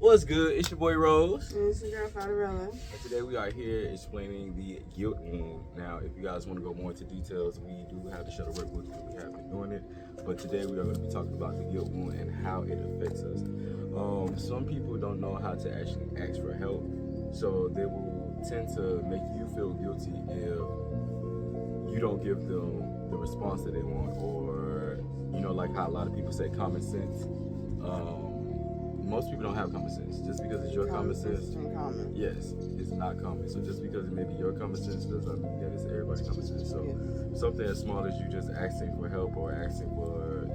What's good? It's your boy Rose. And it's your girl Fadarella. And today we are here explaining the guilt wound. Now, if you guys want to go more into details, we do have to show the workbook that we have been doing it. But today we are going to be talking about the guilt wound and how it affects us. Some people don't know how to actually ask for help, so they will tend to make you feel guilty if you don't give them the response that they want, or like how a lot of people say common sense. Most people don't have common sense. Just because it's your common sense, yes, it's not common. So just because it may be your common sense doesn't mean that it's everybody's common sense. So something as small as you just asking for help or asking for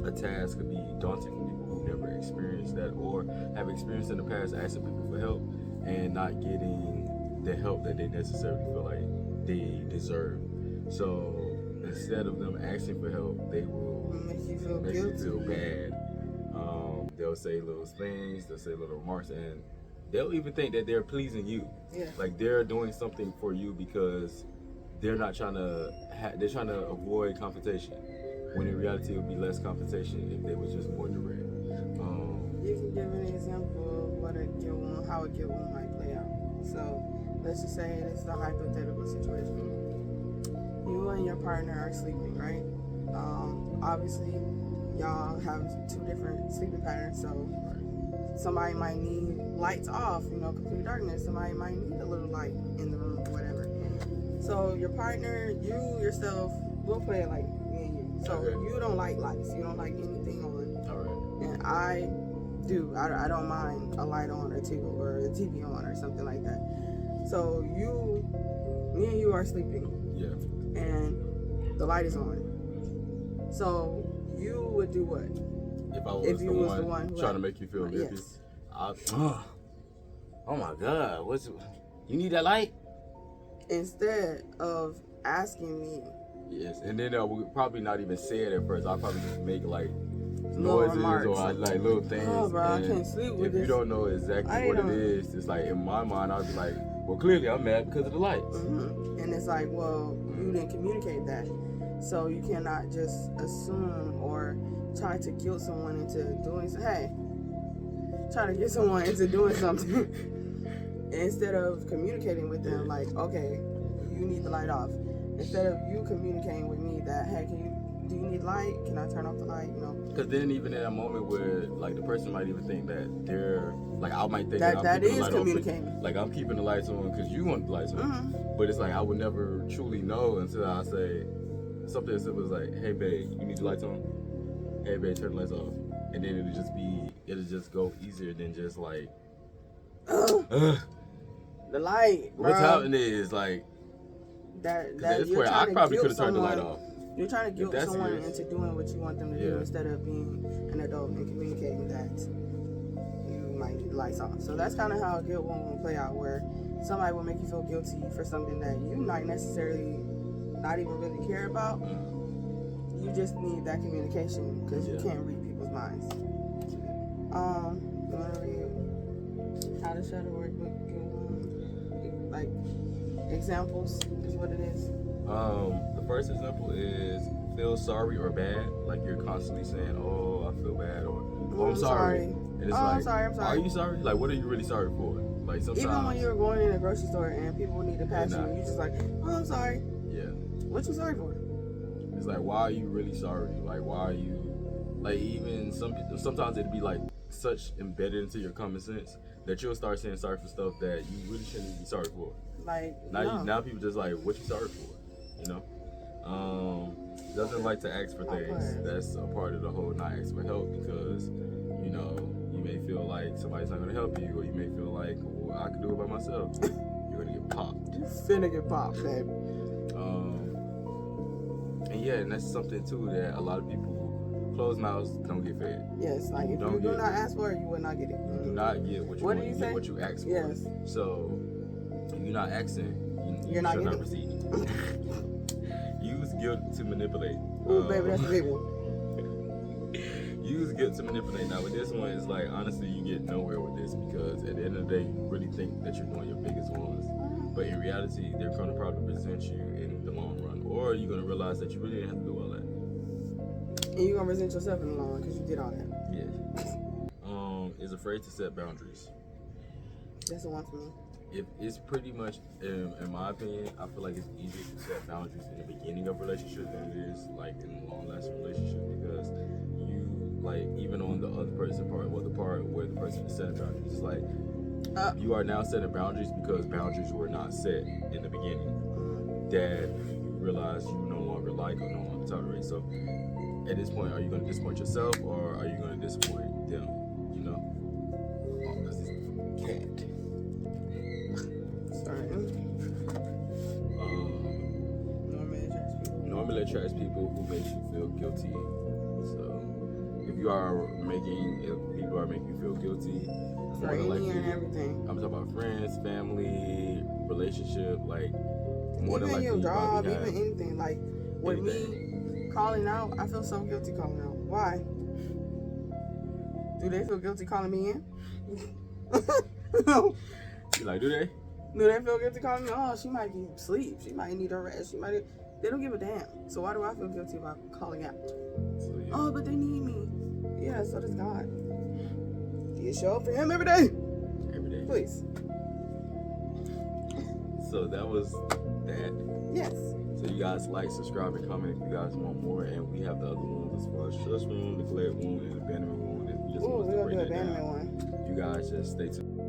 a task could be daunting for people who never experienced that or have experienced in the past asking people for help and not getting the help that they necessarily feel like they deserve. So instead of them asking for help, they will make you feel bad. They'll say little things, they'll say little remarks, and they'll even think that they're pleasing you. Yeah. Like they're doing something for you because they're not trying to. They're trying to avoid confrontation. When in reality, it would be less confrontation if they was just more direct. You can give an example of how a guilt wound might play out. So let's just say this is a hypothetical situation. You and your partner are sleeping, right? Obviously, y'all have two different sleeping patterns, so somebody might need lights off, complete darkness. Somebody might need a little light in the room, whatever. So your partner, you yourself, will play it like me and you. So you don't like lights. You don't like anything on. All right. And I do. I don't mind a light on or a TV on or something like that. So me and you are sleeping. Yeah. And the light is on. So you would do what? If I was the one trying to make you feel guilty? Yes. Oh my God! You need that light? Instead of asking me. Yes, and then I would probably not even say it at first. I'll probably just make like noises or like little things. Oh, bro, I can't sleep with this. If you don't know exactly what it is, it's like in my mind I'll be like, well, clearly I'm mad because of the lights. Mm-hmm. And it's like, well, you didn't communicate that. So you cannot just assume or try to guilt someone into doing try to get someone into doing something instead of communicating with them like, okay, you need the light off. Instead of you communicating with me that, hey, do you need light? Can I turn off the light? Because then even in a moment where like the person might even think that they're like, I might think that that is communicating. Like I'm keeping the lights on because you want the lights on. Mm-hmm. But it's like I would never truly know until I say something as simple as like, hey babe, you need the lights on? Hey babe, turn the lights off. And then it'll just go easier than just like the light, bro. What's happening is like that where I probably could have turned the light off. You're trying to guilt someone into doing what you want them to do instead of being an adult and communicating that you might need the lights off. So that's kind of how a guilt wound will play out, where somebody will make you feel guilty for something that you might necessarily not even really care about. You just need that communication because you can't read people's minds. You want to read how to show the workbook? Like examples is what it is. The first example is feel sorry or bad, like you're constantly saying, "Oh, I feel bad," or "Oh, I'm sorry." And it's I'm sorry. Are you sorry? Like, what are you really sorry for? Like sometimes even when you're going in a grocery store and people need to pass you, you just like, "Oh, I'm sorry." Yeah. What you sorry for? It's like, why are you really sorry? Like, why are you like even sometimes it'd be like such embedded into your common sense that you'll start saying sorry for stuff that you really shouldn't be sorry for. Like now people just like, what you sorry for? Doesn't like to ask for things. That's a part of the whole not ask for help because you may feel like somebody's not gonna help you, or you may feel like, well, I can do it by myself. You're gonna get popped. You finna get popped, baby. And that's something too that a lot of people, closed mouths don't get fed. Yes, like if you do not ask for it, you will not get it. You do not get what you want. You get what you ask for. Yes. So if you're not asking, you're not getting receiving. Use guilt to manipulate. Ooh, baby, that's a big one. Use guilt to manipulate. Now with this one, it's like honestly you get nowhere with this because at the end of the day you really think that you're doing your biggest ones. But in reality, they're going to probably resent you in the long run. Or you're going to realize that you really didn't have to do all that. And you're going to resent yourself in the long run because you did all that. Yeah. is afraid to set boundaries. That's the one for me. If it's pretty much, in my opinion, I feel like it's easier to set boundaries in the beginning of a relationship than it is like in a long-lasting relationship, because you like, even on the other person part, well, the part where the person is setting boundaries, it's like you are now setting boundaries because boundaries were not set in the beginning that you realize you no longer like or no longer tolerate. So at this point, are you going to disappoint yourself or are you going to disappoint them? You know? Oh, this is cat. Normally attracts people who makes you feel guilty. So if people are making you feel guilty, for any and everything. I'm talking about friends, family, relationship, like more even than likely your job, even anything. Like with anything. me calling out, I feel so guilty calling out. Why? Do they feel guilty calling me in? No. You like, do they? Do they feel guilty calling me? Oh, she might be asleep. She might need a rest. They don't give a damn. So why do I feel guilty about calling out? So, yeah. Oh, but they need me. Yeah, so does God. Do you show up for Him every day? Every day. Please. So that was that. Yes. So you guys like, subscribe, and comment if you guys want more. And we have the other ones as far as trust wound, neglect wound, and abandonment wound. If you just Ooh, want we're to going to break do that abandonment down, one. you guys just stay tuned.